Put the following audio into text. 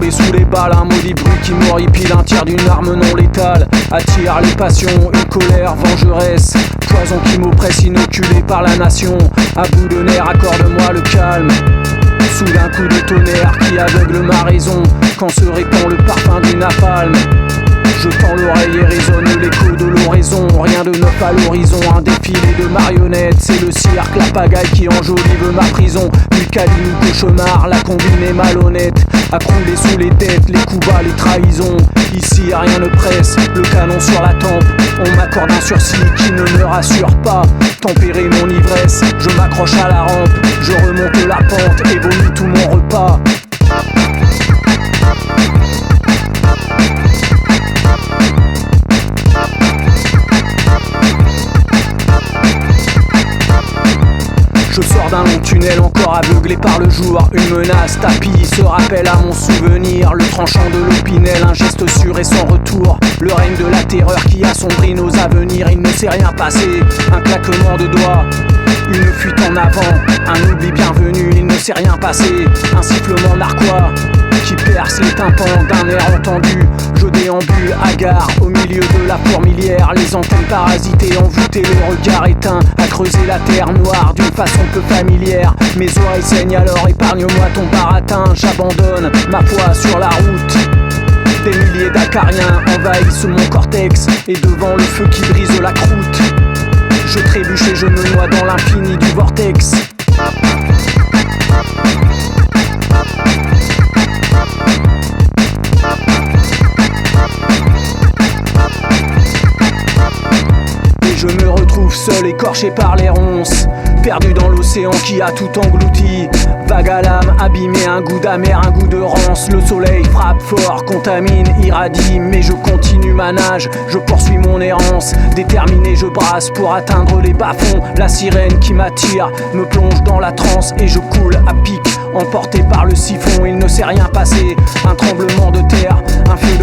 tombé sous les balles, un maudit bruit qui m'horripile, un tir d'une arme non létale attire les passions, une colère vengeresse, poison qui m'oppresse, inoculé par la nation. À bout de nerfs, accorde-moi le calme. Soudain coup de tonnerre qui aveugle ma raison, quand se répand le parfum du napalm. Je tends l'oreille et résonne l'écho de l'oraison. Rien de neuf à l'horizon, un défilé de marionnettes. C'est le cirque, la pagaille qui enjolive ma prison. Du câlin ou cauchemar, la combine est malhonnête. À crouler sous les têtes, les coups bas, les trahisons. Ici rien ne presse, le canon sur la tempe. On m'accorde un sursis qui ne me rassure pas. Tempérer mon ivresse, je m'accroche à la rampe. Je remonte la pente et vomis tout mon repas. Je sors d'un long tunnel encore aveuglé par le jour. Une menace tapis se rappelle à mon souvenir. Le tranchant de l'Opinel, un geste sûr et sans retour. Le règne de la terreur qui assombrit nos avenirs. Il ne s'est rien passé, un claquement de doigts, une fuite en avant, un oubli bienvenu. Il ne s'est rien passé, un sifflement narquois qui perce les tympans d'un air entendu. Je déambule hagard au milieu de la fourmilière. Les antennes parasitées, envoûtées, le regard éteint, à creuser la terre noire d'une façon peu familière. Mes oreilles saignent alors, épargne-moi ton baratin. J'abandonne ma foi sur la route. Des milliers d'acariens envahissent mon cortex, et devant le feu qui brise la croûte, je trébuche et je me noie dans l'infini du vortex. Je me retrouve seul, écorché par les ronces, perdu dans l'océan qui a tout englouti. Vague à l'âme, abîmé, un goût d'amer, un goût de rance. Le soleil frappe fort, contamine, irradie, mais je continue ma nage, je poursuis mon errance. Déterminé, je brasse pour atteindre les bas-fonds. La sirène qui m'attire me plonge dans la transe et je coule à pic, emporté par le siphon. Il ne s'est rien passé, un tremblement de terre, un feu